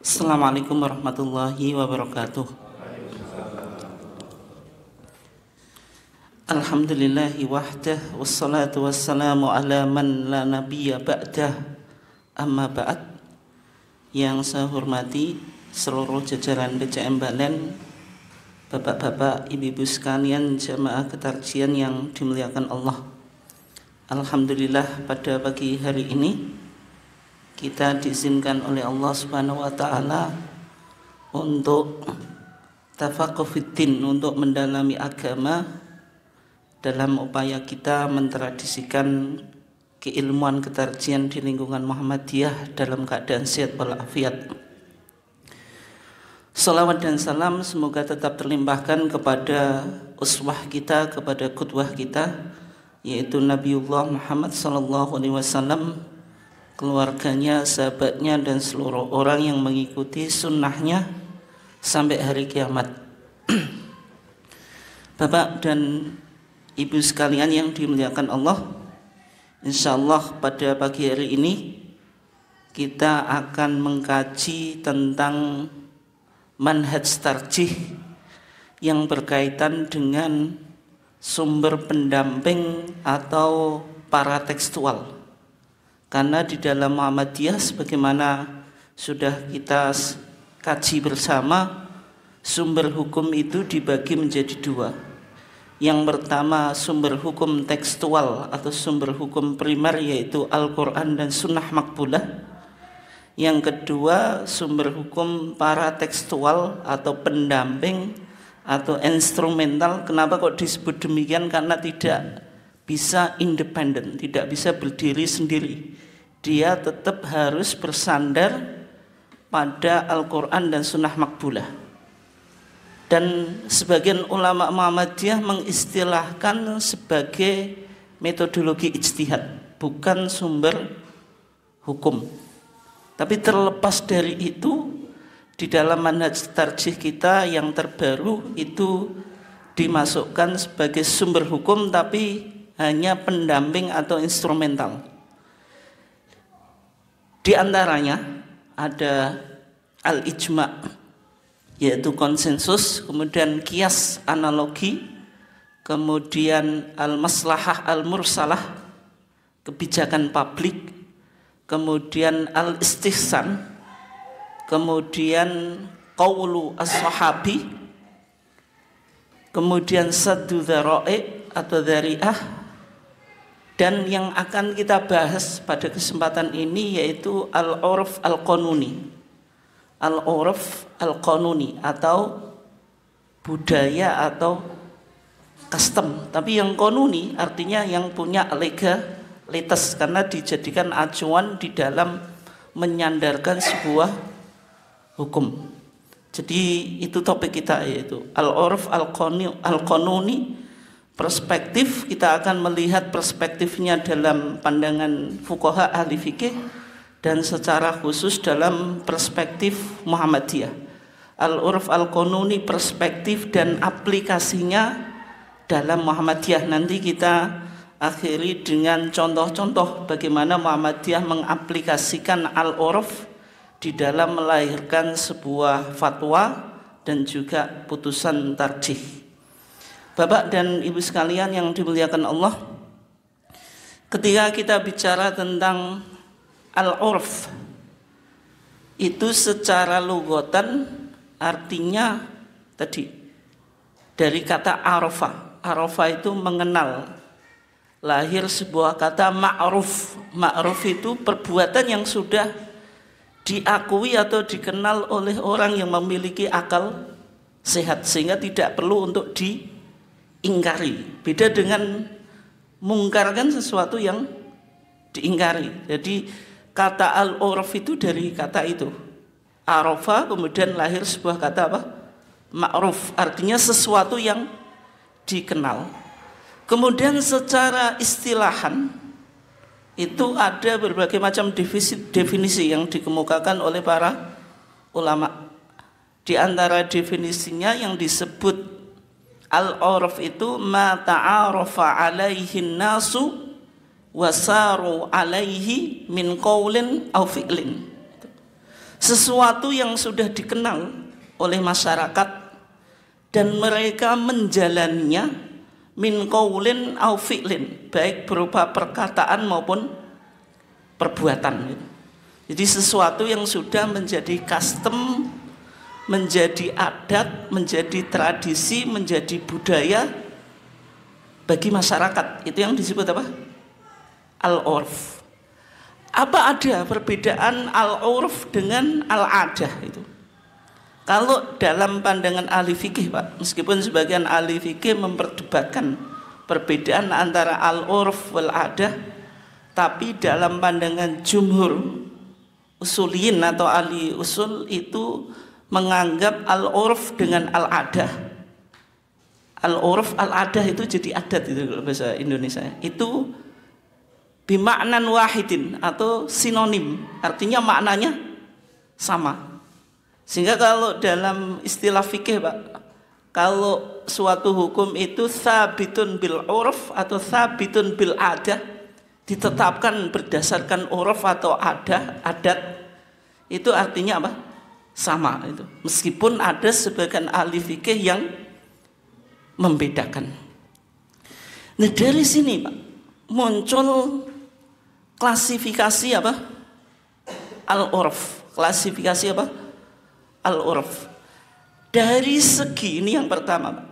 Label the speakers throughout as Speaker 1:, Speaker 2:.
Speaker 1: Assalamualaikum warahmatullahi wabarakatuh. Alhamdulillahi wahdah, wassalatu wassalamu ala man la nabiyya ba'dah. Amma ba'd. Yang saya hormati seluruh jajaran PCM Balen, bapak-bapak, ibu-ibu sekalian, jamaah ketarjian yang dimuliakan Allah. Alhamdulillah, pada pagi hari ini kita diizinkan oleh Allah Subhanahu wa taala untuk tafaqquh fiddin, untuk mendalami agama dalam upaya kita mentradisikan keilmuan ketarjian di lingkungan Muhammadiyah dalam keadaan sehat walafiat. Salawat dan salam semoga tetap terlimpahkan kepada uswah kita, kepada qudwah kita, yaitu Nabiullah Muhammad sallallahu alaihi wasallam, keluarganya, sahabatnya, dan seluruh orang yang mengikuti sunnahnya sampai hari kiamat. Bapak dan ibu sekalian yang dimuliakan Allah, insyaallah pada pagi hari ini kita akan mengkaji tentang manhaj tarjih yang berkaitan dengan sumber pendamping atau paratekstual. Karena di dalam Muhammadiyah, sebagaimana sudah kita kaji bersama, sumber hukum itu dibagi menjadi dua. Yang pertama sumber hukum tekstual atau sumber hukum primer, yaitu Al-Quran dan Sunnah Makbulah. Yang kedua sumber hukum paratekstual atau pendamping atau instrumental. Kenapa kok disebut demikian? Karena tidak bisa independen, tidak bisa berdiri sendiri. Dia tetap harus bersandar pada Al-Quran dan Sunnah Makbulah. Dan sebagian ulama Muhammadiyah mengistilahkan sebagai metodologi ijtihad, bukan sumber hukum. Tapi terlepas dari itu, di dalam manhaj tarjih kita yang terbaru itu dimasukkan sebagai sumber hukum, tapi hanya pendamping atau instrumental. Di antaranya ada al-ijma', yaitu konsensus, kemudian qiyas, analogi, kemudian al-maslahah al-mursalah, kebijakan publik, kemudian al-istihsan, kemudian qaulu as-sahabi, kemudian saddu dzara'i atau dzari'ah. Dan yang akan kita bahas pada kesempatan ini yaitu al-urf al-qanuni. Al-urf al-qanuni atau budaya atau custom. Tapi yang qanuni artinya yang punya legalitas, karena dijadikan acuan di dalam menyandarkan sebuah hukum. Jadi itu topik kita, yaitu al-urf al-qanuni. Perspektif, kita akan melihat perspektifnya dalam pandangan fuqaha ahli fikih dan secara khusus dalam perspektif Muhammadiyah. Al-urf al-qanuni, perspektif dan aplikasinya dalam Muhammadiyah. Nanti kita akhiri dengan contoh-contoh bagaimana Muhammadiyah mengaplikasikan al-urf di dalam melahirkan sebuah fatwa dan juga putusan tarjih. Bapak dan ibu sekalian yang dimuliakan Allah, ketika kita bicara tentang al-urf, itu secara lugatan artinya tadi dari kata arafa. Arafa itu mengenal. Lahir sebuah kata ma'ruf. Ma'ruf itu perbuatan yang sudah diakui atau dikenal oleh orang yang memiliki akal sehat, sehingga tidak perlu untuk diingkari. Beda dengan mungkar, kan sesuatu yang diingkari. Jadi kata al-urf itu dari kata itu, arafa, kemudian lahir sebuah kata apa? Ma'ruf, artinya sesuatu yang dikenal. Kemudian secara istilahan itu ada berbagai macam definisi yang dikemukakan oleh para ulama. Di antara definisinya yang disebut al-urf itu ma ta'arafa alaihi nasu wasaru alaihi min qaulin aw fi'lin. sesuatu yang sudah dikenal oleh masyarakat dan mereka menjalaninya min qaulin au fi'lin, baik berupa perkataan maupun perbuatan. Jadi sesuatu yang sudah menjadi custom, menjadi adat, menjadi tradisi, menjadi budaya bagi masyarakat. Itu yang disebut apa? Al-urf. Apa ada perbedaan al-urf dengan al-adah itu? Kalau dalam pandangan ahli fikih, Pak, meskipun sebagian ahli fikih memperdebatkan perbedaan antara al-urf wal adah, tapi dalam pandangan jumhur usuliyin atau ahli usul itu menganggap al-urf dengan al-adah. Al-urf al-adah itu jadi adat itu kalau bahasa Indonesia. Itu bimaknan wahidin atau sinonim, artinya maknanya sama. Sehingga kalau dalam istilah fikih, Pak, kalau suatu hukum itu sabitun bil urf atau sabitun bil adah, ditetapkan berdasarkan urf atau adat, itu artinya apa? Sama itu. Meskipun ada sebagian ahli fikih yang membedakan. Nah, dari sini, Pak, muncul klasifikasi apa? Al-urf. Klasifikasi apa? Al-urf. Dari segi, ini yang pertama, Pak.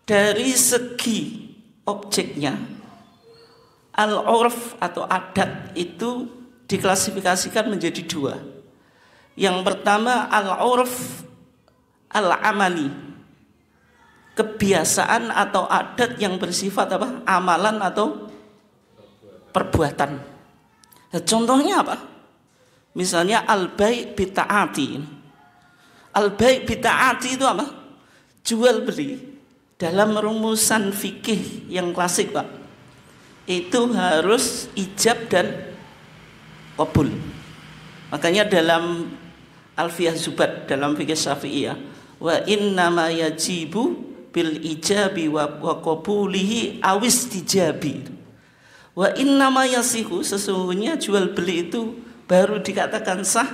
Speaker 1: Dari segi objeknya, al-urf atau adat itu diklasifikasikan menjadi dua. Yang pertama al-urf al-amali, kebiasaan atau adat yang bersifat apa? Amalan atau perbuatan. Nah, contohnya apa? Misalnya al-bai' bita'ati. Al-bai' bita'ati itu apa? Jual beli. Dalam rumusan fikih yang klasik, Pak, itu harus ijab dan qabul. Makanya dalam Alfiyah Zubat dalam fikih Syafi'iyah, wa innama yajibu bil ijabi wa qabulihi awis tijabi. Wa innama yasihu, sesungguhnya jual beli itu baru dikatakan sah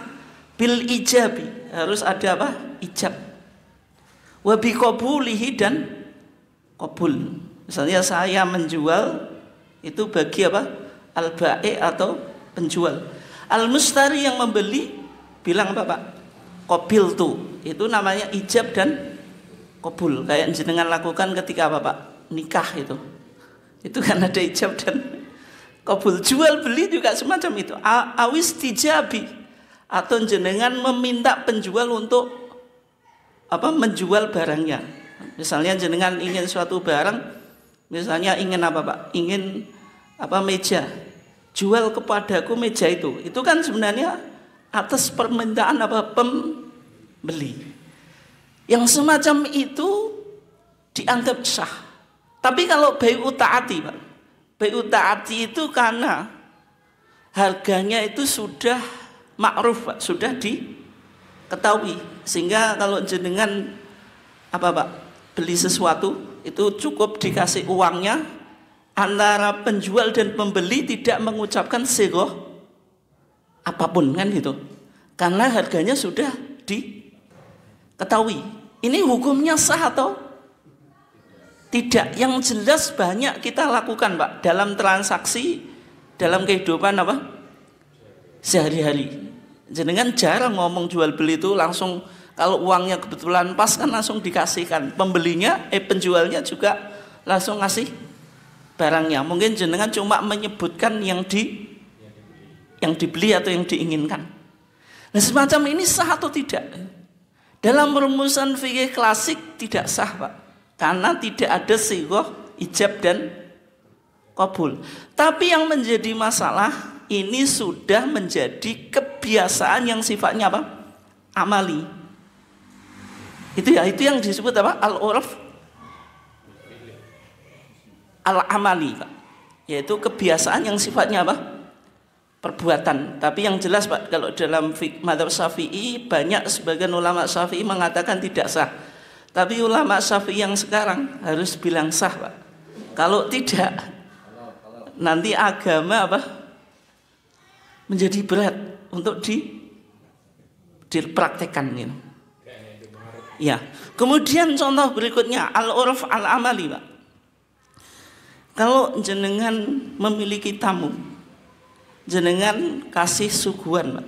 Speaker 1: bil ijabi, harus ada apa? Ijab. Wa bi qabulihi, dan qabul. Misalnya saya menjual itu bagi apa? Al-bai' atau penjual. Al-mustari yang membeli bilang apa, Pak? Qabiltu. Itu namanya ijab dan qabul. Kayak jenengan lakukan ketika apa, Pak? Nikah itu. Itu kan ada ijab dan qabul. Jual beli juga semacam itu. Awis tijabi, atau jenengan meminta penjual untuk apa? Menjual barangnya. Misalnya jenengan ingin suatu barang, misalnya ingin apa, Pak? Ingin apa? Meja. Jual kepadaku meja itu. Itu kan sebenarnya atas permintaan apa? Pembeli. Yang semacam itu dianggap sah. Tapi kalau bai'u ta'ati, Pak, bai'u ta'ati itu karena harganya itu sudah ma'ruf, Pak, sudah diketahui, sehingga kalau jenengan apa, Pak, beli sesuatu itu cukup dikasih uangnya, antara penjual dan pembeli tidak mengucapkan sighah apapun kan gitu, karena harganya sudah diketahui. Ini hukumnya sah atau tidak? Yang jelas banyak kita lakukan, Pak, dalam transaksi, dalam kehidupan apa? Sehari-hari. Jenengan jarang ngomong jual beli itu langsung, kalau uangnya kebetulan pas kan langsung dikasihkan. Pembelinya, penjualnya juga langsung ngasih barangnya. Mungkin jenengan cuma menyebutkan yang dibeli atau yang diinginkan. Nah, semacam ini sah atau tidak? Dalam rumusan fikih klasik tidak sah, Pak, karena tidak ada sighah ijab dan qabul. Tapi yang menjadi masalah ini sudah menjadi kebiasaan yang sifatnya apa? Amali. Itu yang disebut apa? Al-urf al-amali, Pak. Yaitu kebiasaan yang sifatnya apa? Perbuatan. Tapi yang jelas, Pak, kalau dalam mazhab Syafi'i, banyak sebagian ulama Syafi'i mengatakan tidak sah. Tapi ulama Syafi'i yang sekarang harus bilang sah, Pak. Kalau tidak, nanti agama apa? Menjadi berat untuk dipraktekkan gitu. Ya. Kemudian contoh berikutnya al-urf al-amali, Pak. Kalau jenengan memiliki tamu, jenengan kasih suguhan, Pak.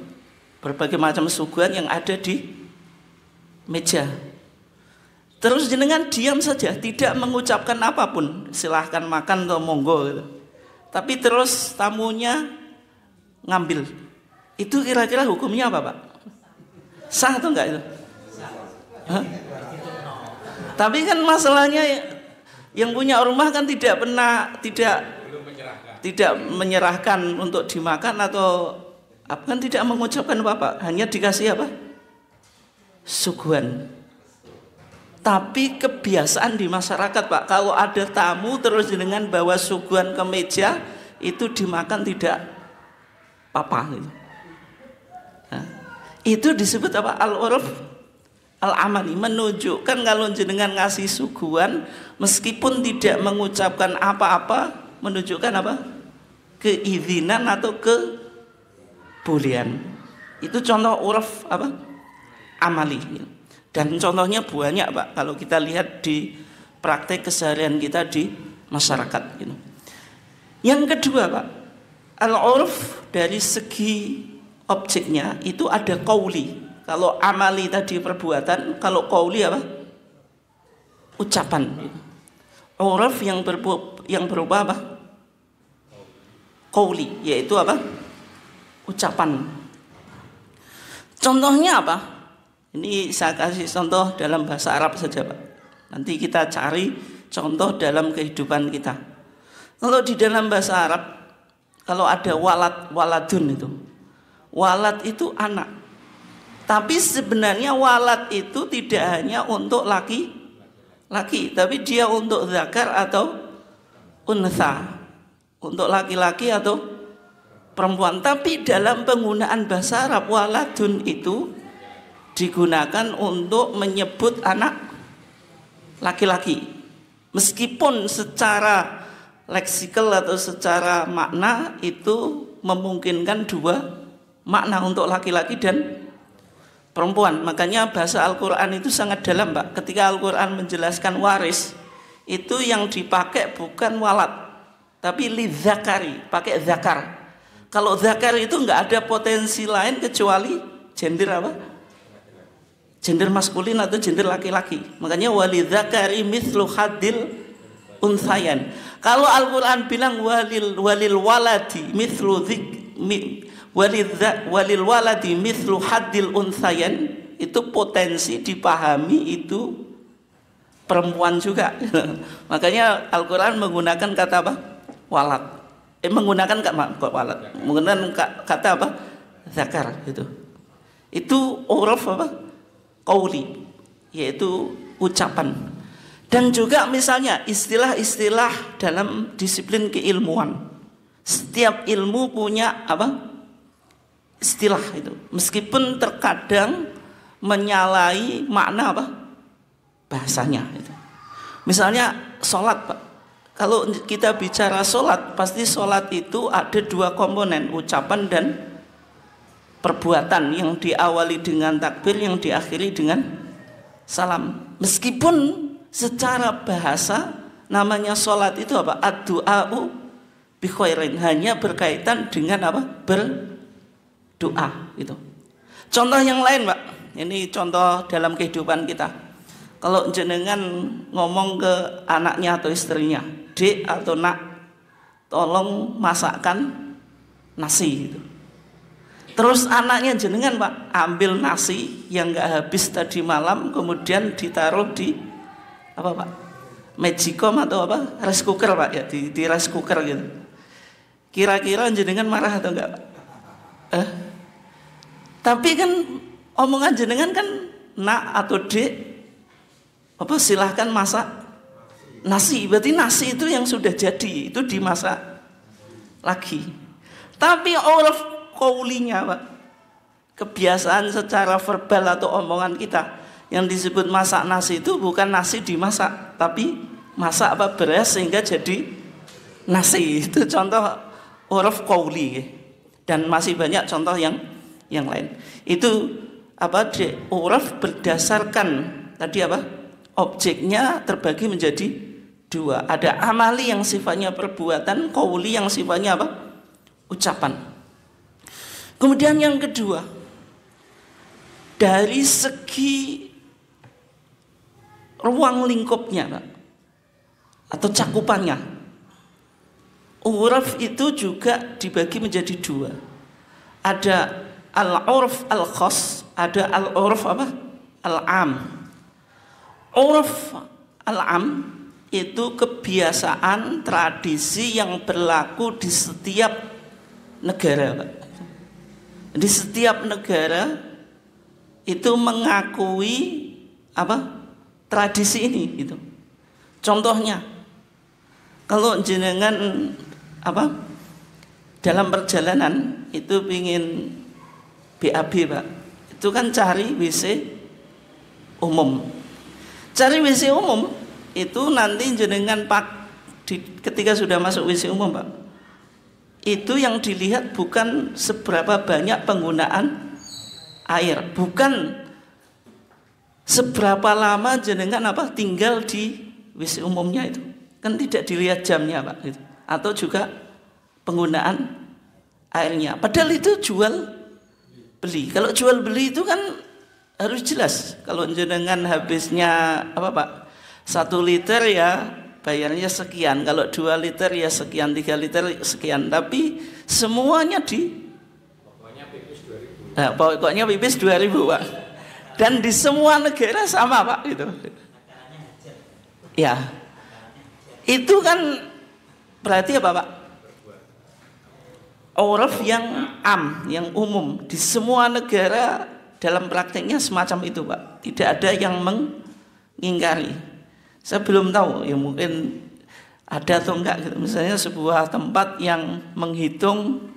Speaker 1: Berbagai macam suguhan yang ada di meja. Terus jenengan diam saja, tidak mengucapkan apapun, silahkan makan atau monggo gitu. Tapi terus tamunya ngambil. Itu kira-kira hukumnya apa, Pak? Sah atau enggak itu? Hah? Tapi kan masalahnya yang punya rumah kan tidak menyerahkan untuk dimakan atau apa, kan tidak mengucapkan apa-apa, hanya dikasih apa? Suguhan. Tapi kebiasaan di masyarakat, Pak, kalau ada tamu terus dengan bawa suguhan ke meja, itu dimakan tidak apa-apa gitu. Nah, itu disebut apa? Al-urf al-amali, menunjukkan kalau jenengan ngasih suguhan meskipun tidak mengucapkan apa-apa, menunjukkan apa? Keizinan atau kebolehan. Itu contoh urf apa? Amali. Dan contohnya banyak, Pak, kalau kita lihat di praktek keseharian kita di masyarakat gitu. Yang kedua, Pak, al-urf dari segi objeknya itu ada qauli. Kalau amali tadi perbuatan, kalau qauli apa? Ucapan. Urf yang berupa apa? Qauli, yaitu apa? Ucapan. Contohnya apa? Ini saya kasih contoh dalam bahasa Arab saja, Pak. Nanti kita cari contoh dalam kehidupan kita. Kalau di dalam bahasa Arab, kalau ada waladun itu. Walad itu anak. Tapi sebenarnya walad itu tidak hanya untuk laki-laki, tapi dia untuk zakar atau untha, untuk laki-laki atau perempuan. Tapi dalam penggunaan bahasa Arab, waladun itu digunakan untuk menyebut anak laki-laki. Meskipun secara leksikal atau secara makna itu memungkinkan dua makna untuk laki-laki dan perempuan. Makanya bahasa Al-Quran itu sangat dalam, Pak. Ketika Al-Quran menjelaskan waris, itu yang dipakai bukan walad, tapi lidzakari, pakai zakar. Kalau zakar itu enggak ada potensi lain kecuali gender apa? Gender maskulin atau gender laki-laki. Makanya walidzakari mithlu hadil unthayan. Kalau Al-Quran bilang walil waladi mithlu walil waladi mithlu haddil unthayan, itu potensi dipahami itu perempuan juga. Makanya Al-Quran menggunakan kata apa? Walad. Menggunakan kata apa? Zakar itu. Itu uruf apa? Qauli, yaitu ucapan. Dan juga misalnya istilah-istilah dalam disiplin keilmuan. Setiap ilmu punya apa? Istilah itu, meskipun terkadang menyalahi makna apa? Bahasanya itu. Misalnya sholat, Pak. Kalau kita bicara sholat, pasti sholat itu ada dua komponen, ucapan dan perbuatan, yang diawali dengan takbir, yang diakhiri dengan salam. Meskipun secara bahasa namanya sholat itu apa? Ad-du'a'u bi khairin, hanya berkaitan dengan apa? Doa itu. Contoh yang lain, Pak. Ini contoh dalam kehidupan kita. Kalau jenengan ngomong ke anaknya atau istrinya, "Dek atau nak, tolong masakkan nasi." Gitu. Terus anaknya jenengan, Pak, ambil nasi yang enggak habis tadi malam, kemudian ditaruh di apa, Pak? Magicom atau apa? Rice cooker, Pak, ya, di rice cooker gitu. Kira-kira jenengan marah atau enggak, Pak? Tapi kan omongan jenengan kan nak atau dek apa, silahkan masak nasi. Berarti nasi itu yang sudah jadi, itu dimasak lagi. Tapi uruf qaulinya, Pak, kebiasaan secara verbal atau omongan kita yang disebut masak nasi itu bukan nasi dimasak, tapi masak apa, beras sehingga jadi nasi. Itu contoh uruf qauli. Dan masih banyak contoh yang lain. Itu uruf berdasarkan tadi objeknya terbagi menjadi dua. Ada amali yang sifatnya perbuatan, qauli yang sifatnya ucapan. Kemudian yang kedua, dari segi ruang lingkupnya atau cakupannya, uruf itu juga dibagi menjadi dua. Ada al-urf al-khas, ada al-urf al-am. Urf al-am itu kebiasaan, tradisi yang berlaku di setiap negara. Di setiap negara itu mengakui tradisi ini gitu. Contohnya, kalau jenengan dalam perjalanan itu ingin BAB Pak, itu kan cari WC umum. Cari WC umum itu nanti jenengan ketika sudah masuk WC umum Pak, itu yang dilihat bukan seberapa banyak penggunaan air, bukan seberapa lama jenengan tinggal di WC umumnya, itu kan tidak dilihat jamnya Pak gitu. Atau juga penggunaan airnya. Padahal itu jual beli. Kalau jual beli itu kan harus jelas. Kalau jenengan habisnya 1 liter ya bayarnya sekian. Kalau 2 liter ya sekian, 3 liter sekian. Tapi semuanya pokoknya pipis 2.000 Pak. Dan di semua negara sama Pak gitu. Ya. Itu kan berarti apa Pak? Uruf yang yang umum di semua negara dalam prakteknya semacam itu Pak. Tidak ada yang mengingkari. Saya belum tahu ya, mungkin ada atau enggak gitu. Misalnya sebuah tempat yang menghitung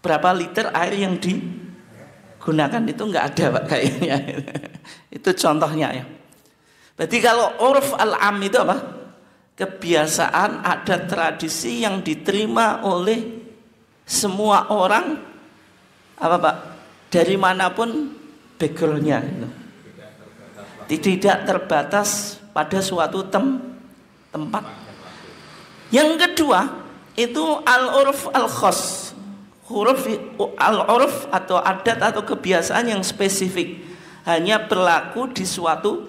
Speaker 1: berapa liter air yang digunakan, itu enggak ada Pak kayaknya. Itu contohnya ya. Berarti kalau uruf al-am itu kebiasaan, ada tradisi yang diterima oleh semua orang Pak, dari manapun backgroundnya gitu. Tidak terbatas pada suatu tempat. Yang kedua itu al-urf al-khas, huruf al-urf atau adat atau kebiasaan yang spesifik, hanya berlaku di suatu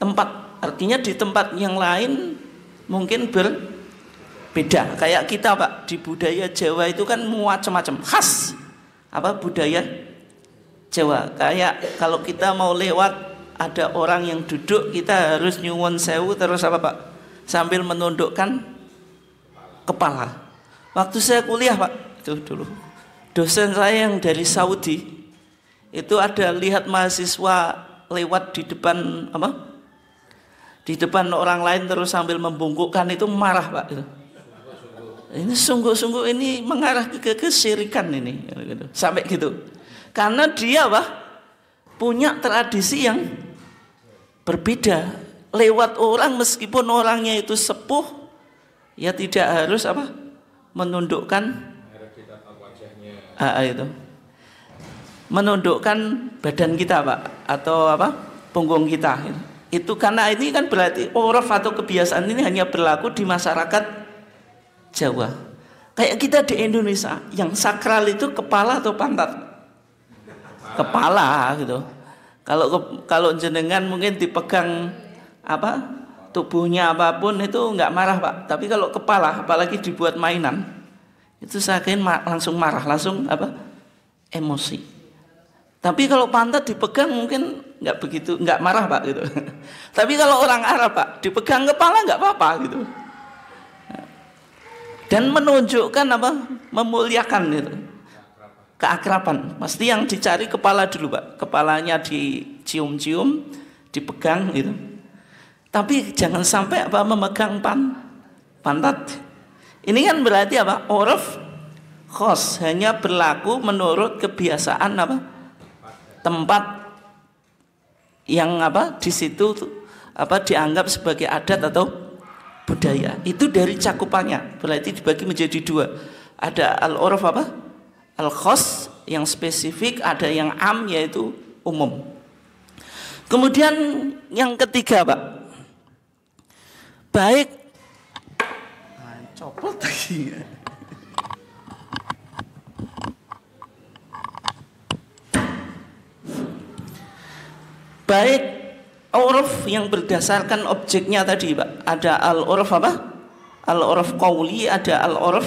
Speaker 1: tempat. Artinya di tempat yang lain mungkin berbeda. Kayak kita Pak, di budaya Jawa itu kan macam-macam khas budaya Jawa. Kayak kalau kita mau lewat ada orang yang duduk, kita harus nyuwun sewu terus Pak, sambil menundukkan kepala. Waktu saya kuliah Pak, itu dulu dosen saya yang dari Saudi itu ada lihat mahasiswa lewat di depan di depan orang lain terus sambil membungkukkan, itu marah Pak itu. Ini sungguh-sungguh ini mengarah ke kesyirikan ini gitu. Sampai gitu. Karena dia punya tradisi yang berbeda. Lewat orang meskipun orangnya itu sepuh, ya tidak harus menundukkan itu. Menundukkan badan kita Pak, atau punggung kita gitu. Itu karena ini kan berarti uruf atau kebiasaan ini hanya berlaku di masyarakat Jawa. Kayak kita di Indonesia, yang sakral itu kepala atau pantat? Kepala gitu. Kalau jenengan mungkin dipegang tubuhnya apapun itu nggak marah Pak. Tapi kalau kepala, apalagi dibuat mainan, itu saya kira langsung marah, langsung emosi. Tapi kalau pantat dipegang mungkin nggak marah Pak gitu. Tapi kalau orang Arab Pak, dipegang kepala nggak apa-apa gitu. Dan menunjukkan memuliakan itu, keakraban. Pasti yang dicari kepala dulu Pak. Kepalanya dicium-cium, dipegang gitu. Tapi jangan sampai memegang pantat. Ini kan berarti uruf khas, hanya berlaku menurut kebiasaan tempat yang di situ dianggap sebagai adat atau budaya. Itu dari cakupannya, berarti dibagi menjadi dua. Ada al-urf al-khas yang spesifik, ada yang am yaitu umum. Kemudian yang ketiga, Pak, baik copot lagi. Baik uruf yang berdasarkan objeknya tadi, Pak. Ada al-uruf apa? Al-uruf qauli, ada al-uruf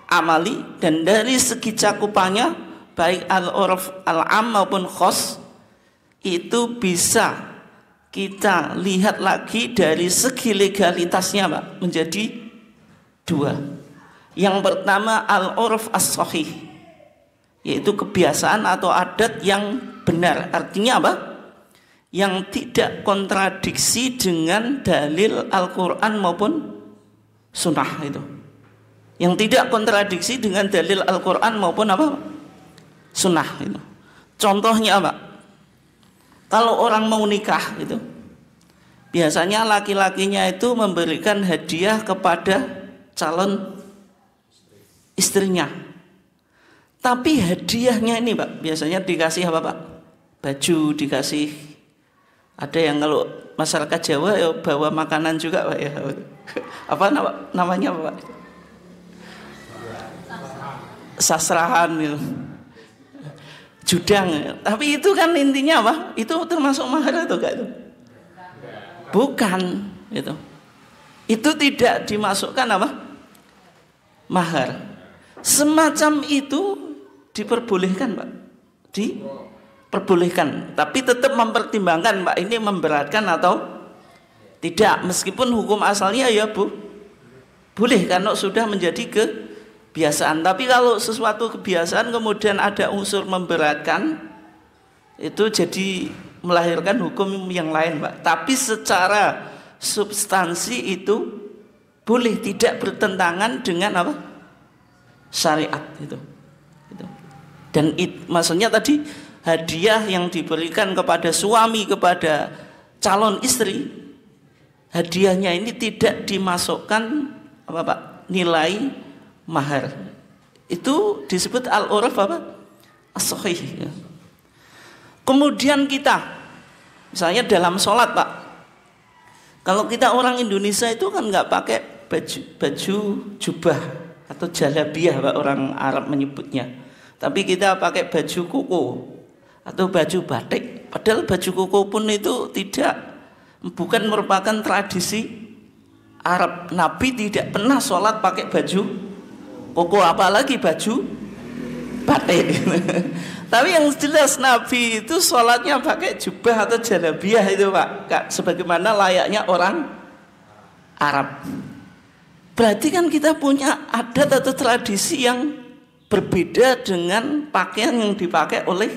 Speaker 1: amali, dan dari segi cakupannya baik al-uruf al-am maupun khos itu bisa kita lihat lagi dari segi legalitasnya, Pak, menjadi dua. Yang pertama al-uruf as-sahih, yaitu kebiasaan atau adat yang benar. Artinya apa? Yang tidak kontradiksi dengan dalil Al-Quran maupun sunnah itu. Yang tidak kontradiksi dengan dalil Al-Quran maupun apa? Sunnah itu. Contohnya apa? Kalau orang mau nikah itu, biasanya laki-lakinya itu memberikan hadiah kepada calon istrinya. Tapi hadiahnya ini, Pak, biasanya dikasih apa, Pak? Baju, dikasih. Ada yang kalau masyarakat Jawa ya bawa makanan juga, Pak, ya. Apa namanya, Pak? Sasrahan gitu. Judang. Tapi itu kan intinya apa? Itu termasuk mahar atau enggak itu? Bukan, itu. Itu tidak dimasukkan apa? Mahar. Semacam itu diperbolehkan, Pak. Diperbolehkan, tapi tetap mempertimbangkan, Pak, ini memberatkan atau tidak. Meskipun hukum asalnya ya boleh karena sudah menjadi kebiasaan. Tapi kalau sesuatu kebiasaan kemudian ada unsur memberatkan, itu jadi melahirkan hukum yang lain, Pak. Tapi secara substansi itu boleh, tidak bertentangan dengan apa? Syariat itu. Dan maksudnya tadi hadiah yang diberikan kepada suami kepada calon istri, hadiahnya ini tidak dimasukkan apa, Pak? Nilai mahar. Itu disebut al-uruf apa? As-sahih. Kemudian kita misalnya dalam sholat, Pak, kalau kita orang Indonesia itu kan nggak pakai baju jubah atau jalabiah, Pak, orang Arab menyebutnya. Tapi kita pakai baju koko atau baju batik. Padahal baju koko pun itu bukan merupakan tradisi Arab. Nabi tidak pernah sholat pakai baju koko, apalagi baju batik. Tapi yang jelas Nabi itu sholatnya pakai jubah atau jalabiah itu, Pak, sebagaimana layaknya orang Arab. Berarti kan kita punya adat atau tradisi yang berbeda dengan pakaian yang dipakai oleh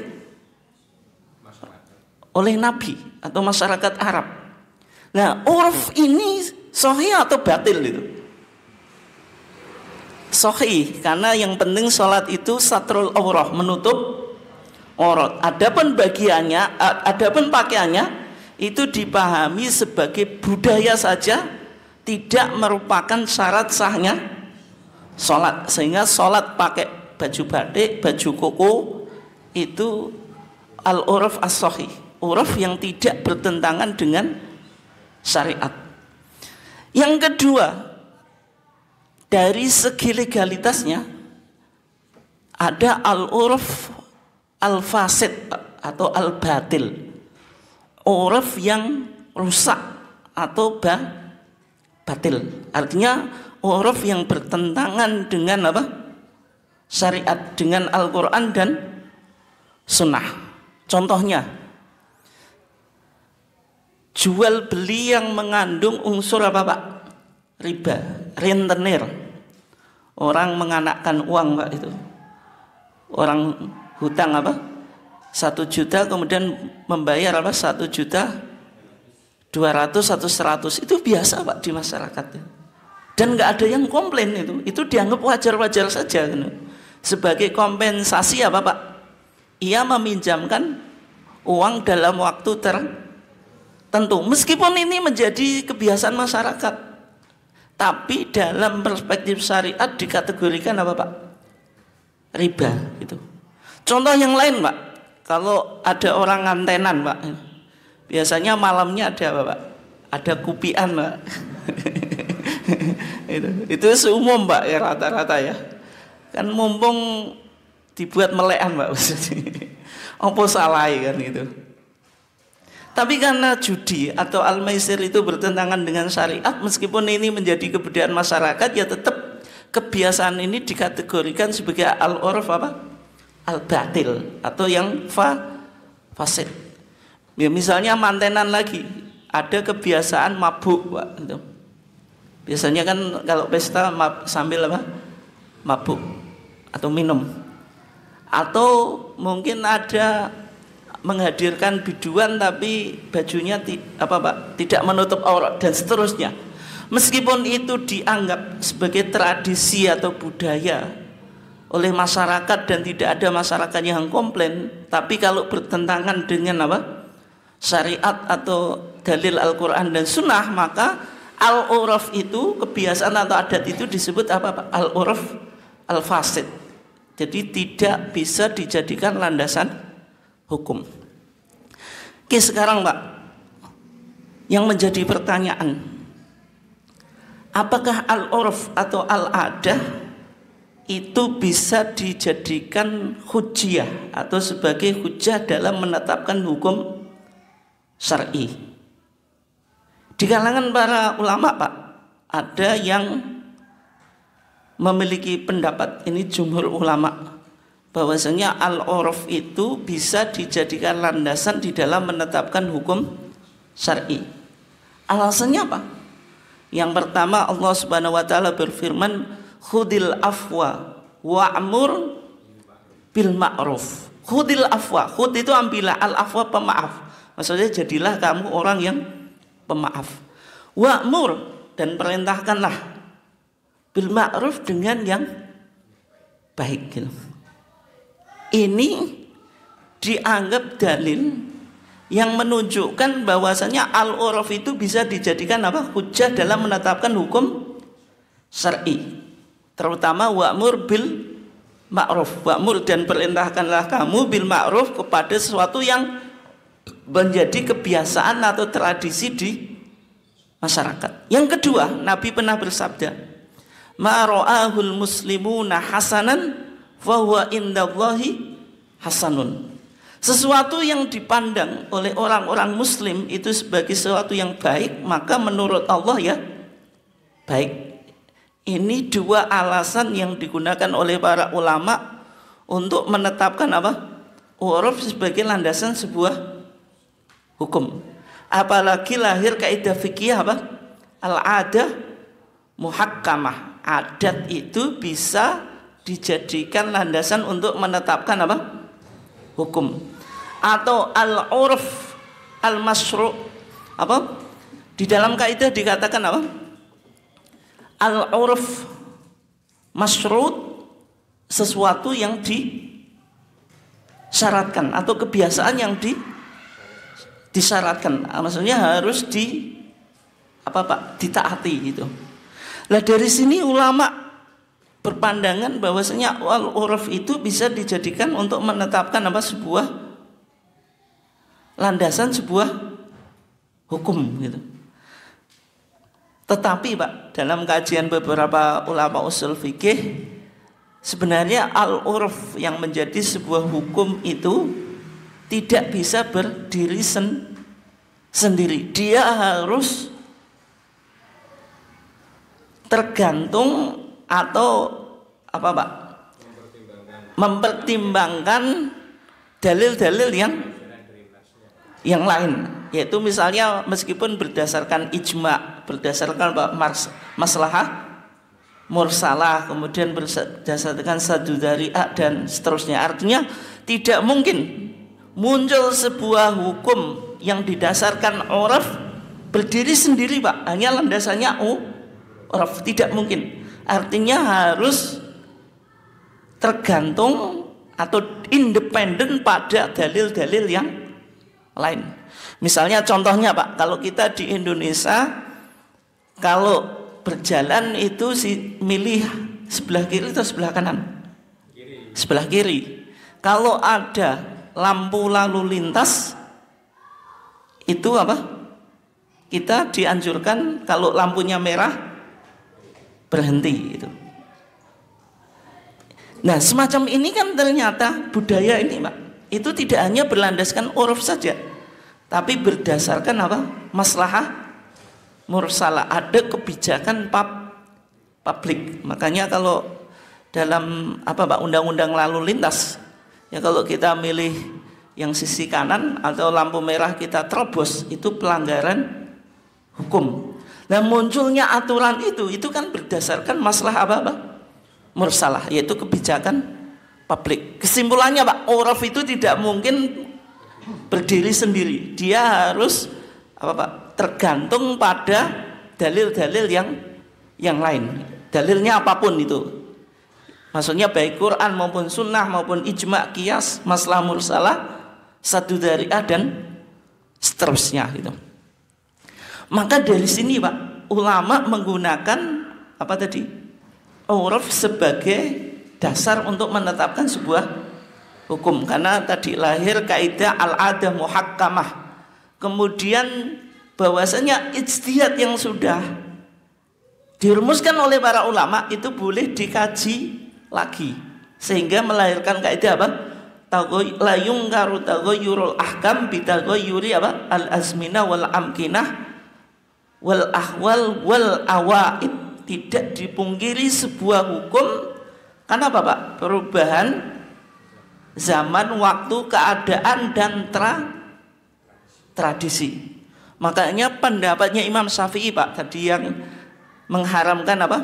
Speaker 1: Nabi atau masyarakat Arab. Nah, uruf ini sahih atau batil itu? Sahih, karena yang penting sholat itu satrul aurah, menutup aurat. Adapun pakaiannya itu dipahami sebagai budaya saja, tidak merupakan syarat sahnya sholat. Sehingga sholat pakai baju batik, baju koko itu al-uruf as-sahih, uruf yang tidak bertentangan dengan syariat. Yang kedua, dari segi legalitasnya ada al-uruf al-fasid atau al-batil, uruf yang rusak atau batil. Artinya uruf yang bertentangan dengan apa? Syariat, dengan Al-Quran dan Sunnah. Contohnya, jual beli yang mengandung unsur apa, Pak? Riba, rentenir. Orang menganakkan uang, Pak, itu. Orang hutang apa? 1 juta kemudian membayar apa? 1.200.000 atau 100. Itu biasa, Pak, di masyarakat. Dan nggak ada yang komplain itu. Itu dianggap wajar-wajar saja. Sebagai kompensasi apa, Pak? Ia meminjamkan uang dalam waktu tertentu. Meskipun ini menjadi kebiasaan masyarakat, tapi dalam perspektif syariat dikategorikan apa, Pak? Riba gitu. Contoh yang lain, Pak, kalau ada orang ngantenan Pak, biasanya malamnya ada apa Pak? Ada kupian Pak. itu seumum Pak ya, rata-rata ya. Kan mumpung dibuat melekan Pak. Apa salah kan itu. Tapi karena judi atau al-maisir itu bertentangan dengan syariat, meskipun ini menjadi kebudayaan masyarakat, ya tetap kebiasaan ini dikategorikan sebagai al-urf apa? Al-batil atau yang fasid. Ya, misalnya mantenan lagi, ada kebiasaan mabuk Pak. Itu. Biasanya kan kalau pesta sambil apa? Mabuk atau minum. Atau mungkin ada menghadirkan biduan tapi bajunya tidak menutup aurat dan seterusnya. Meskipun itu dianggap sebagai tradisi atau budaya oleh masyarakat dan tidak ada masyarakat yang komplain, tapi kalau bertentangan dengan apa? Syariat atau dalil Al-Qur'an dan Sunnah, maka al-urf itu, kebiasaan atau adat itu disebut apa? Al-urf al-fasid. Jadi tidak bisa dijadikan landasan hukum. Oke, sekarang Pak, yang menjadi pertanyaan, apakah al-urf atau al-adah itu bisa dijadikan hujjah atau sebagai hujjah dalam menetapkan hukum syar'i? Di kalangan para ulama Pak, ada yang memiliki pendapat, ini jumhur ulama, bahwasanya al-urf itu bisa dijadikan landasan di dalam menetapkan hukum syar'i. Alasannya apa? Yang pertama, Allah Subhanahu wa taala berfirman, khudil afwa wa'mur bil ma'ruf. Khudil afwa, khud itu ambillah, al afwa pemaaf. Maksudnya jadilah kamu orang yang pemaaf. Wa'mur, dan perintahkanlah bil ma'ruf, dengan yang baik gitu. Ini dianggap dalil yang menunjukkan bahwasanya al-urf itu bisa dijadikan apa? Hujjah dalam menetapkan hukum syar'i. Terutama wa'mur bil ma'ruf. Wa'mur, dan perintahkanlah kamu bil ma'ruf, kepada sesuatu yang menjadi kebiasaan atau tradisi di masyarakat. Yang kedua, Nabi pernah bersabda, ma ra'ahul muslimuna hasanan fa huwa indallahi hasanun. Sesuatu yang dipandang oleh orang-orang muslim itu sebagai sesuatu yang baik, maka menurut Allah ya baik. Ini dua alasan yang digunakan oleh para ulama untuk menetapkan apa? Uruf sebagai landasan sebuah hukum. Apalagi lahir kaidah fikih apa? Al-adah muhakkamah. Adat itu bisa dijadikan landasan untuk menetapkan apa? Hukum. Atau al-urf al-masyru', apa? Di dalam kaidah dikatakan apa? Al-urf masyru', sesuatu yang disyaratkan atau kebiasaan yang disyaratkan. Maksudnya harus ditaati gitu. Lah dari sini ulama berpandangan bahwasanya al-urf itu bisa dijadikan untuk menetapkan apa? Sebuah landasan sebuah hukum gitu. Tetapi Pak, dalam kajian beberapa ulama usul fikih, sebenarnya al-urf yang menjadi sebuah hukum itu tidak bisa berdiri sendiri. Dia harus tergantung atau apa Pak? Mempertimbangkan dalil-dalil yang lain, yaitu misalnya meskipun berdasarkan ijma, berdasarkan maslahah mursalah, kemudian berdasarkan sadu dzari'ah dan seterusnya. Artinya tidak mungkin muncul sebuah hukum yang didasarkan urf berdiri sendiri Pak, hanya landasannya urf, tidak mungkin. Artinya harus tergantung atau independen pada dalil-dalil yang lain. Misalnya contohnya Pak, kalau kita di Indonesia, kalau berjalan itu milih sebelah kiri atau sebelah kanan? Sebelah kiri. Kalau ada lampu lalu lintas itu apa? Kita dianjurkan kalau lampunya merah berhenti itu. Nah, semacam ini kan ternyata budaya ini, Pak, itu tidak hanya berlandaskan uruf saja, tapi berdasarkan apa? Maslahah mursalah, ada kebijakan publik. Makanya kalau dalam apa Pak, undang-undang lalu lintas, ya kalau kita milih yang sisi kanan atau lampu merah kita terobos, itu pelanggaran hukum. Nah, munculnya aturan itu kan berdasarkan masalah apa? Mursalah, yaitu kebijakan publik. Kesimpulannya Pak, uruf itu tidak mungkin berdiri sendiri. Dia harus apa Pak? Tergantung pada dalil-dalil yang lain. Dalilnya apapun itu. Maksudnya baik Quran maupun sunnah maupun ijma, qiyas, masalah mursalah, satu dari A dan seterusnya gitu. Maka dari sini Pak, ulama menggunakan apa tadi? Uruf sebagai dasar untuk menetapkan sebuah hukum, karena tadi lahir kaidah al-adah muhakkamah. Kemudian bahwasanya ijtihad yang sudah dirumuskan oleh para ulama itu boleh dikaji lagi, sehingga melahirkan kaidah apa? La yungkaru taghayyurul ahkam bitaghayyuri apa? Al-azmina wal amkinah wal ahwal wal awaid. Tidak dipungkiri sebuah hukum karena apa Pak? Perubahan zaman, waktu, keadaan dan tradisi. Makanya pendapatnya Imam Syafi'i Pak tadi yang mengharamkan apa?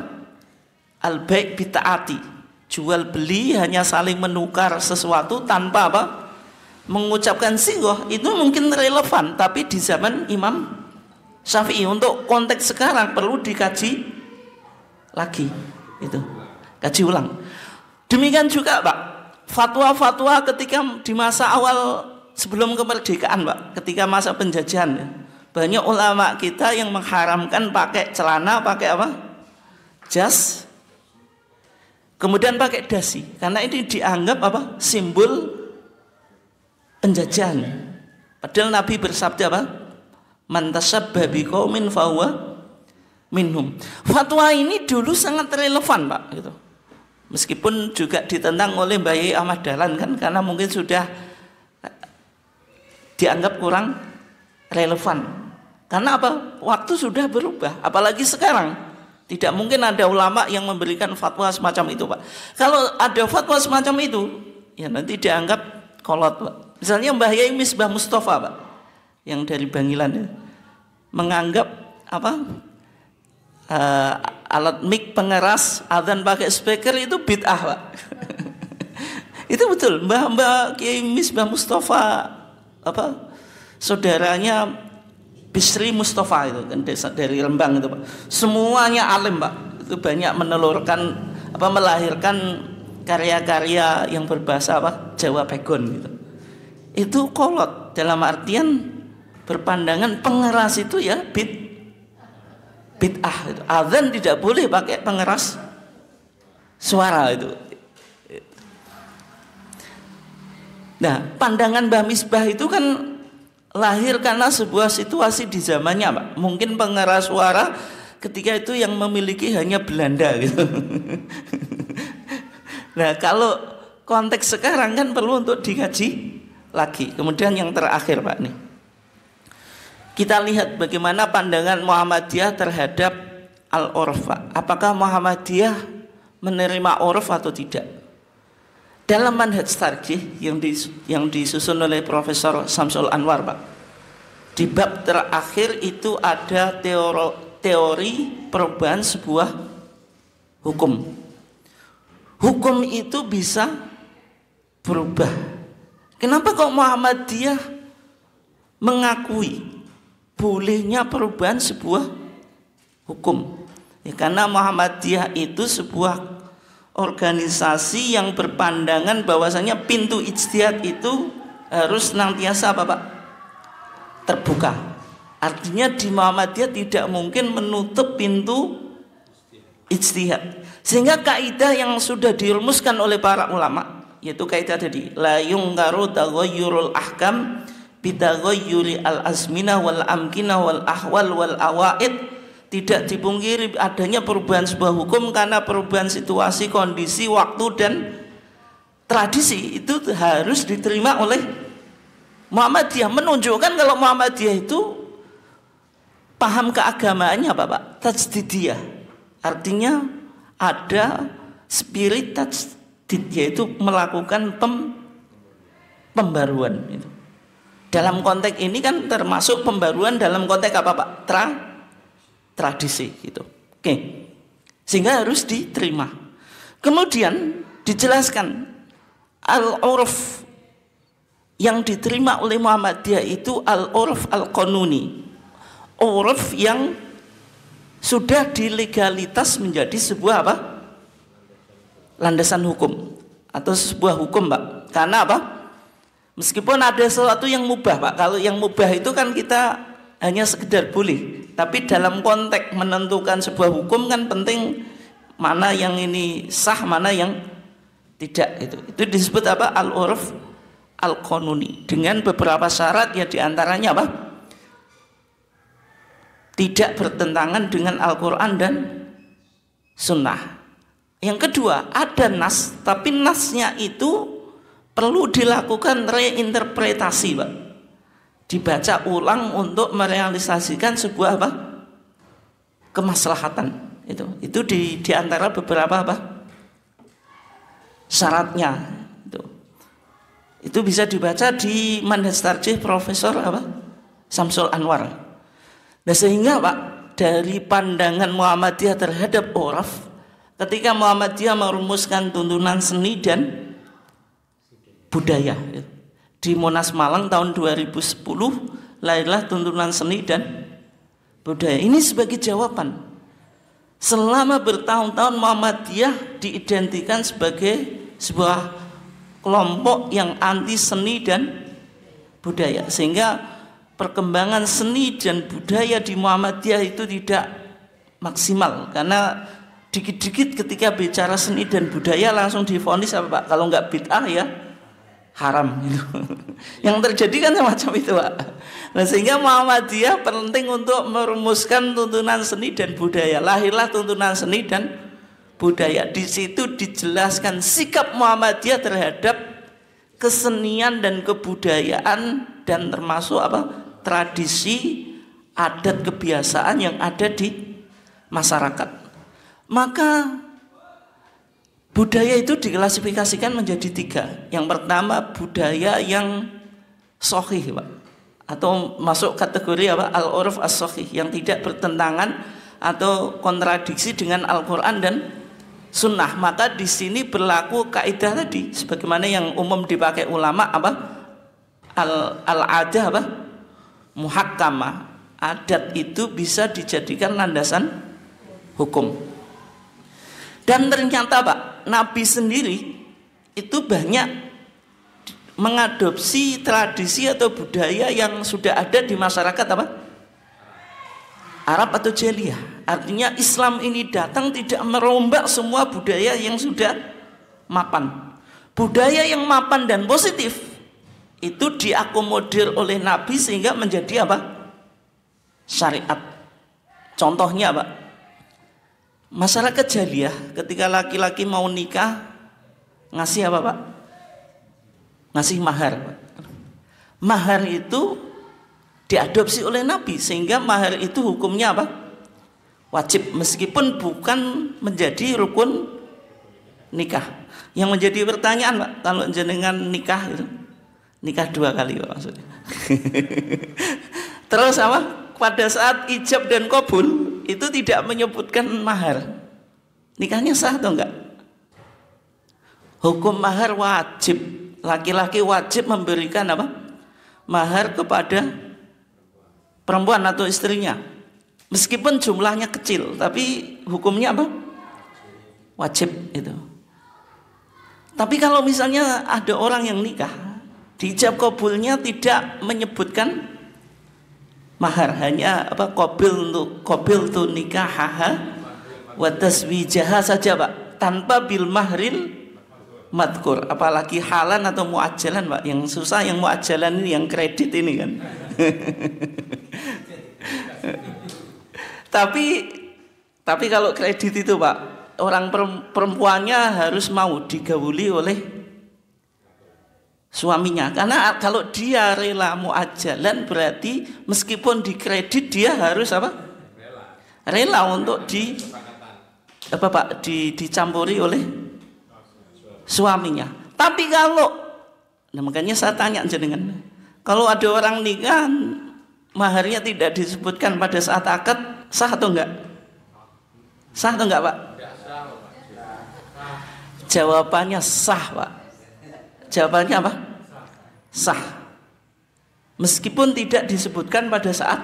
Speaker 1: Al-bai' bita'ati, jual beli hanya saling menukar sesuatu tanpa apa? Mengucapkan singgoh, itu mungkin relevan, tapi di zaman Imam Syafi'i. Untuk konteks sekarang perlu dikaji lagi, itu kaji ulang. Demikian juga Pak, fatwa-fatwa ketika di masa awal sebelum kemerdekaan Pak, ketika masa penjajahan ya, banyak ulama kita yang mengharamkan pakai celana, pakai apa? Jas, kemudian pakai dasi, karena ini dianggap apa? Simbol penjajahan. Padahal Nabi bersabda apa? Man tashabbaha biqaumin fahuwa minhum. Fatwa ini dulu sangat relevan Pak gitu. Meskipun juga ditentang oleh Mbah Yai Ahmad Dahlan kan, karena mungkin sudah dianggap kurang relevan. Karena apa? Waktu sudah berubah. Apalagi sekarang tidak mungkin ada ulama yang memberikan fatwa semacam itu Pak. Kalau ada fatwa semacam itu, ya nanti dianggap kolot Pak. Misalnya Mbah Yai Misbah Mustafa Pak, yang dari Bangilan ya, menganggap apa? Alat mic pengeras adzan pakai speaker itu bid'ah Pak. Itu betul. Mbah Kiai Misbah Mustafa apa? Saudaranya Bisri Mustafa itu kan dari Rembang itu Pak. Semuanya alim Pak. Itu banyak menelurkan apa, melahirkan karya-karya yang berbahasa apa? Jawa Pegon gitu. Itu kolot dalam artian berpandangan pengeras itu ya bid'ah itu. Adzan tidak boleh pakai pengeras suara itu. Nah, pandangan Mbah Misbah itu kan lahir karena sebuah situasi di zamannya Pak. Mungkin pengeras suara ketika itu yang memiliki hanya Belanda gitu. Nah, kalau konteks sekarang kan perlu untuk dikaji lagi. Kemudian yang terakhir Pak nih, kita lihat bagaimana pandangan Muhammadiyah terhadap al-urf. Apakah Muhammadiyah menerima urf atau tidak? Dalam manhaj tarjih yang disusun oleh Profesor Samsul Anwar Pak, di bab terakhir itu ada teori perubahan sebuah hukum. Hukum itu bisa berubah. Kenapa kok Muhammadiyah mengakui bolehnya perubahan sebuah hukum? Ya, karena Muhammadiyah itu sebuah organisasi yang berpandangan bahwasanya pintu ijtihad itu harus senantiasa apa Pak? Terbuka. Artinya di Muhammadiyah tidak mungkin menutup pintu ijtihad. Sehingga kaidah yang sudah dirumuskan oleh para ulama yaitu kaidah tadi la yungkaru taghayyurul ahkam bitaghayyuri al azminah wal amkinah wal ahwal wal awaid. Tidak dipungkiri adanya perubahan sebuah hukum karena perubahan situasi, kondisi, waktu dan tradisi. Itu harus diterima oleh Muhammadiyah, menunjukkan kalau Muhammadiyah itu paham keagamaannya apa Pak? Tajdidiyah. Artinya ada spirit tajdid, yaitu melakukan pembaruan itu. Dalam konteks ini kan termasuk pembaruan dalam konteks apa Pak? Tradisi gitu. Oke. Sehingga harus diterima. Kemudian dijelaskan al-urf yang diterima oleh Muhammadiyah itu al-urf al-qanuni. Urf yang sudah dilegalitas menjadi sebuah apa? Landasan hukum atau sebuah hukum Pak. Karena apa? Meskipun ada sesuatu yang mubah Pak. Kalau yang mubah itu kan kita hanya sekedar boleh. Tapi dalam konteks menentukan sebuah hukum kan penting mana yang ini sah, mana yang tidak. Itu disebut apa? Al-urf al-qanuni. Dengan beberapa syarat ya diantaranya apa? Tidak bertentangan dengan Al-Quran dan Sunnah. Yang kedua, ada nas, tapi nasnya itu perlu dilakukan reinterpretasi Pak. Dibaca ulang untuk merealisasikan sebuah apa? Kemaslahatan. Itu di antara beberapa apa? Syaratnya. Itu bisa dibaca di Manhaj Tarjih Profesor apa? Samsul Anwar. Nah sehingga Pak, dari pandangan Muhammadiyah terhadap uraf, ketika Muhammadiyah merumuskan tuntunan seni dan budaya di Monas Malang tahun 2010, lahirlah tuntunan seni dan budaya. Ini sebagai jawaban. Selama bertahun-tahun Muhammadiyah diidentikan sebagai sebuah kelompok yang anti seni dan budaya, sehingga perkembangan seni dan budaya di Muhammadiyah itu tidak maksimal. Karena dikit-dikit ketika bicara seni dan budaya langsung divonis apa Pak? Kalau nggak bid'ah ya haram gitu. Yang terjadi kan semacam itu Pak. Nah sehingga Muhammadiyah penting untuk merumuskan tuntunan seni dan budaya. Lahirlah tuntunan seni dan budaya. Di situ dijelaskan sikap Muhammadiyah terhadap kesenian dan kebudayaan dan termasuk apa? Tradisi, adat, kebiasaan yang ada di masyarakat. Maka budaya itu diklasifikasikan menjadi 3. Yang pertama budaya yang sahih Pak, atau masuk kategori apa? Al-urf as-sahih, yang tidak bertentangan atau kontradiksi dengan Al-Quran dan Sunnah. Maka di sini berlaku kaidah tadi, sebagaimana yang umum dipakai ulama apa? Al-adah apa? Muhakkamah. Adat itu bisa dijadikan landasan hukum. Dan ternyata Pak, Nabi sendiri itu banyak mengadopsi tradisi atau budaya yang sudah ada di masyarakat apa? Arab atau Jahiliyah. Artinya Islam ini datang tidak merombak semua budaya yang sudah mapan. Budaya yang mapan dan positif itu diakomodir oleh Nabi sehingga menjadi apa? Syariat. Contohnya Pak, masyarakat Jahiliyah ketika laki-laki mau nikah ngasih apa Pak? Ngasih mahar Pak. Mahar itu diadopsi oleh Nabi sehingga mahar itu hukumnya apa? Wajib, meskipun bukan menjadi rukun nikah. Yang menjadi pertanyaan Pak, kalau jenengan nikah itu nikah 2 kali Pak maksudnya. Terus apa? Pada saat ijab dan qabul itu tidak menyebutkan mahar. Nikahnya sah atau enggak? Hukum mahar wajib. Laki-laki wajib memberikan apa? Mahar kepada perempuan atau istrinya. Meskipun jumlahnya kecil, tapi hukumnya apa? Wajib itu. Tapi kalau misalnya ada orang yang nikah, di ijab qabulnya tidak menyebutkan mahar, hanya apa? Qabil tu nikahaha wa taswijaha saja Pak, tanpa bil mahril madkur, apalagi halan atau muajalan Pak. Yang susah yang muajalan ini, yang kredit ini kan. Tapi kalau kredit itu Pak, orang perempuannya harus mau digauli oleh suaminya. Karena kalau dia rela muajalan berarti meskipun dikredit dia harus apa? Rela untuk dicampuri oleh suaminya. Tapi nah makanya saya tanya jenengan, kalau ada orang nikah maharnya tidak disebutkan pada saat akad, sah atau enggak? Sah atau enggak Pak? Jawabannya sah Pak. Jawabannya apa? Sah. Meskipun tidak disebutkan pada saat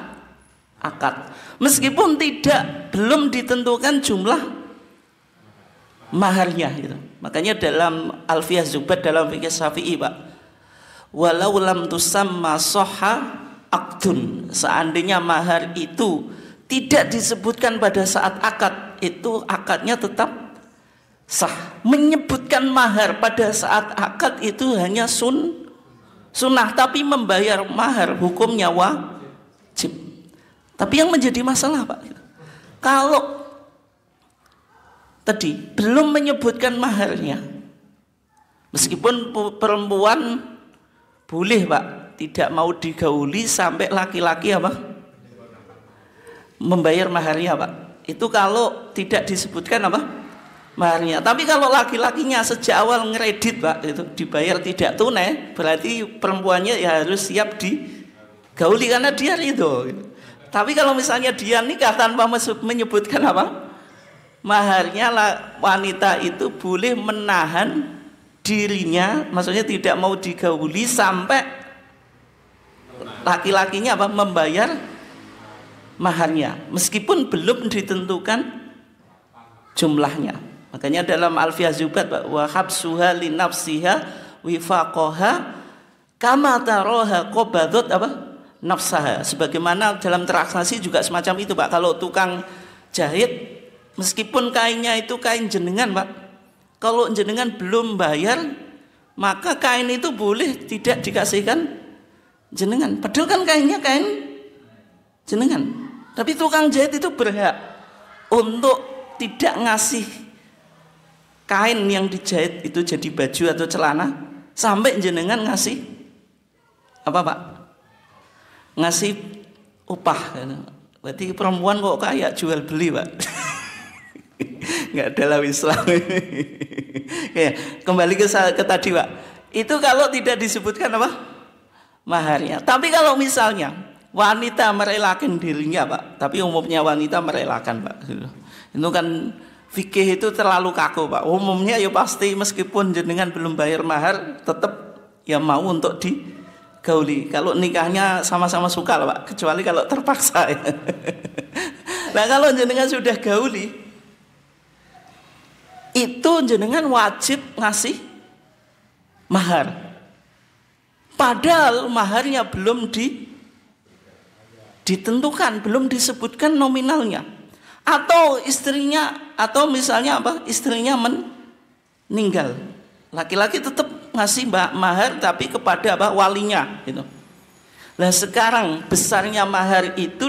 Speaker 1: akad, meskipun belum ditentukan jumlah maharnya gitu. Makanya dalam Alfiyah Zubat dalam fikih Syafi'i Pak, walau lam tusamma soha akdun, seandainya mahar itu tidak disebutkan pada saat akad, itu akadnya tetap sah. Menyebutkan mahar pada saat akad itu hanya sunnah, tapi membayar mahar hukumnya wajib. Tapi yang menjadi masalah Pak, kalau tadi belum menyebutkan maharnya, meskipun perempuan boleh Pak tidak mau digauli sampai laki-laki apa? Membayar maharnya Pak. Itu kalau tidak disebutkan apa? Maharnya. Tapi kalau laki-lakinya sejak awal ngeredit Pak, itu dibayar tidak tunai, berarti perempuannya ya harus siap digauli karena dia ridho. Tapi kalau misalnya dia nikah tanpa menyebutkan apa? Maharnya, wanita itu boleh menahan dirinya, maksudnya tidak mau digauli sampai laki-lakinya apa? Membayar maharnya, meskipun belum ditentukan jumlahnya. Makanya dalam Alfiyah Zubat wa habsuha li nafsiha wifaqaha kama taroha qabadhat apa? Nafsaha. Sebagaimana dalam transaksi juga semacam itu Pak. Kalau tukang jahit, meskipun kainnya itu kain jenengan Pak, kalau jenengan belum bayar, maka kain itu boleh tidak dikasihkan jenengan. Padahal kan kainnya kain jenengan. Tapi tukang jahit itu berhak untuk tidak ngasih kain yang dijahit itu jadi baju atau celana sampai jenengan ngasih apa Pak? Ngasih upah. Berarti perempuan kok kayak jual beli Pak. Nggak dalam Islam. Ya, kembali ke tadi Pak, itu kalau tidak disebutkan apa? Maharnya. Tapi kalau misalnya wanita merelakan dirinya Pak, tapi umumnya wanita merelakan Pak, itu kan fikih itu terlalu kaku Pak. Umumnya ya pasti meskipun jenengan belum bayar mahar tetap ya mau untuk digauli. Kalau nikahnya sama-sama suka lah Pak, kecuali kalau terpaksa ya. Nah kalau jenengan sudah gauli, itu jenengan wajib ngasih mahar, padahal maharnya belum ditentukan, belum disebutkan nominalnya. Atau istrinya, atau misalnya apa? Istrinya meninggal, laki-laki tetap ngasih mahar tapi kepada apa? Walinya gitu. Nah sekarang besarnya mahar itu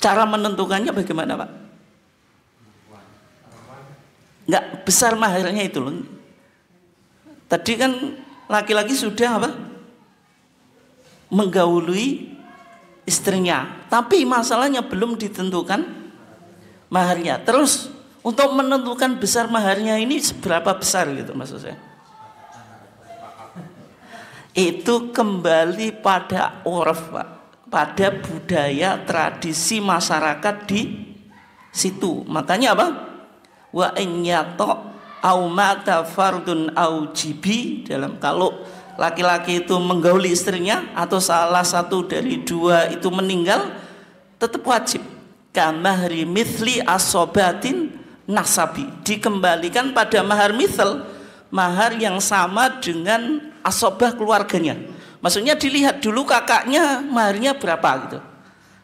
Speaker 1: cara menentukannya bagaimana Pak? Enggak, besar maharnya itu loh. Tadi kan laki-laki sudah apa? Menggauli istrinya, tapi masalahnya belum ditentukan maharnya. Terus untuk menentukan besar maharnya ini seberapa besar gitu maksud saya. Itu kembali pada urf Pak, pada budaya tradisi masyarakat di situ. Makanya apa? Wa in yato au mata fardun au jibi, dalam kalau laki-laki itu menggauli istrinya atau salah satu dari dua itu meninggal, tetap wajib kamahri mithli asobatin nasabi, dikembalikan pada mahar mithal, mahar yang sama dengan asobah keluarganya. Maksudnya dilihat dulu kakaknya maharnya berapa gitu.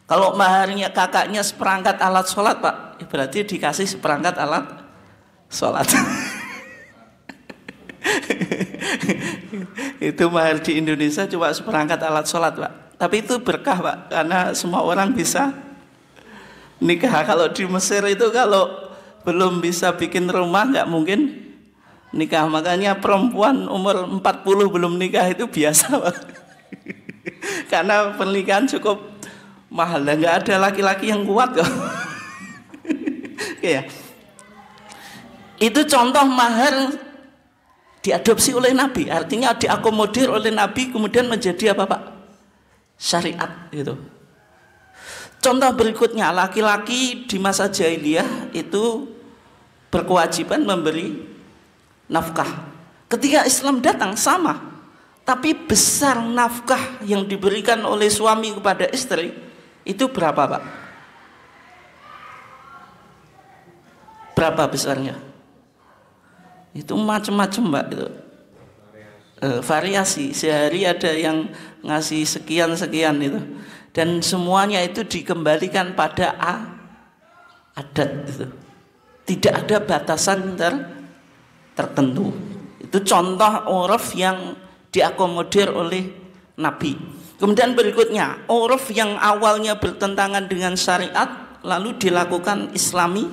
Speaker 1: Kalau maharnya kakaknya seperangkat alat sholat Pak, berarti dikasih seperangkat alat sholat. Itu mahar di Indonesia cuma seperangkat alat sholat, Pak. Tapi itu berkah, Pak, karena semua orang bisa nikah. Kalau di Mesir itu kalau belum bisa bikin rumah nggak mungkin nikah. Makanya perempuan umur 40 belum nikah itu biasa, Pak. Karena pernikahan cukup mahal dan nggak ada laki-laki yang kuat kok. Ya. Itu contoh mahar diadopsi oleh Nabi, artinya diakomodir oleh Nabi kemudian menjadi apa, Pak? Syariat gitu. Contoh berikutnya, laki-laki di masa jahiliyah itu berkewajiban memberi nafkah. Ketika Islam datang sama, tapi besar nafkah yang diberikan oleh suami kepada istri itu berapa, Pak? Berapa besarnya? Itu macam-macam, Pak, itu variasi. Sehari ada yang ngasih sekian-sekian itu, dan semuanya itu dikembalikan pada adat itu. Tidak ada batasan tertentu. Itu contoh uruf yang diakomodir oleh Nabi. Kemudian berikutnya, uruf yang awalnya bertentangan dengan syariat lalu dilakukan islamisasi,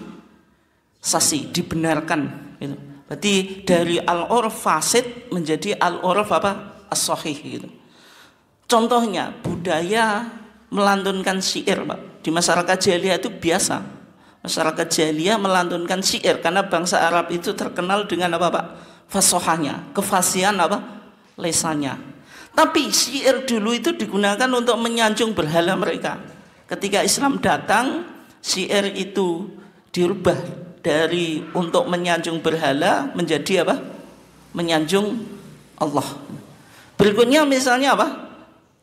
Speaker 1: dibenarkan gitu. Berarti dari al-urf fasid menjadi al-urf apa? As-sahih gitu. Contohnya budaya melantunkan syair, Pak. Di masyarakat jahiliyah itu biasa. Masyarakat jahiliyah melantunkan syair karena bangsa Arab itu terkenal dengan apa, Pak? Fasahahnya, kefasihan apa? Lesannya. Tapi syair dulu itu digunakan untuk menyanjung berhala mereka. Ketika Islam datang, syair itu dirubah dari untuk menyanjung berhala menjadi apa? Menyanjung Allah. Berikutnya misalnya apa?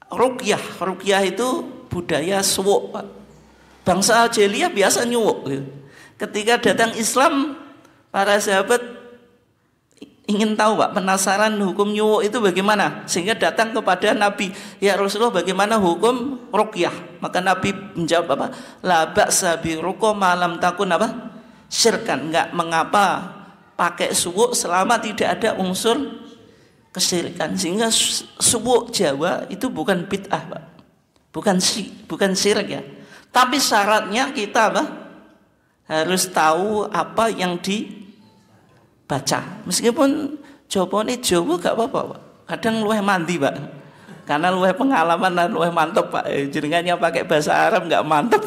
Speaker 1: Ruqyah. Ruqyah itu budaya suwuk, Pak. Bangsa jahiliyah biasa nyuwuk gitu. Ketika datang Islam, para sahabat ingin tahu, Pak, penasaran hukum nyuwuk itu bagaimana, sehingga datang kepada Nabi, ya Rasulullah, bagaimana hukum ruqyah? Maka Nabi menjawab apa? La ba'sa bi ruqa ma lam takun apa? Syirkan. Enggak mengapa pakai suwuk selama tidak ada unsur kesyirikan. Sehingga suwuk Jawa itu bukan bid'ah, Pak. Bukan syirik ya. Tapi syaratnya kita apa? Harus tahu apa yang dibaca. Meskipun jawabannya Jawa gak apa-apa, Pak. Kadang luweh mandi, Pak. Karena luweh pengalaman dan luweh mantep, Pak. Jaringannya pakai bahasa Arab gak mantep.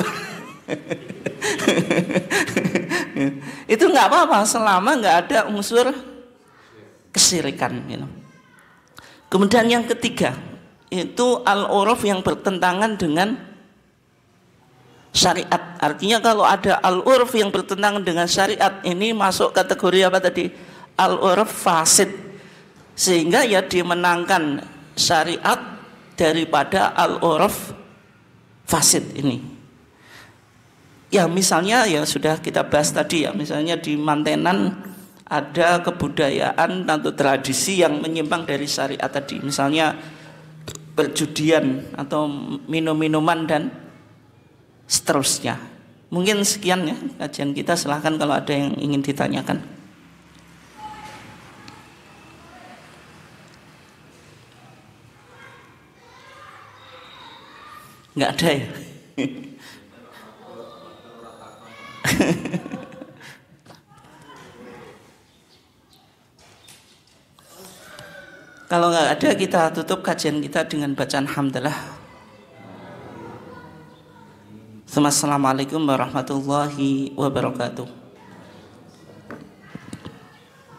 Speaker 1: Itu nggak apa-apa selama nggak ada unsur kesyirikan gitu. Kemudian yang ketiga itu al-uruf yang bertentangan dengan syariat. Artinya kalau ada al-uruf yang bertentangan dengan syariat, ini masuk kategori apa tadi? Al-uruf fasid. Sehingga ya dimenangkan syariat daripada al-uruf fasid ini. Ya misalnya ya sudah kita bahas tadi ya, misalnya di Mantenan ada kebudayaan atau tradisi yang menyimpang dari syariat tadi. Misalnya perjudian atau minum-minuman dan seterusnya. Mungkin sekian ya kajian kita, silahkan kalau ada yang ingin ditanyakan. Nggak ada ya? Kalau nggak ada, kita tutup kajian kita dengan bacaan hamdalah. Assalamualaikum warahmatullahi wabarakatuh.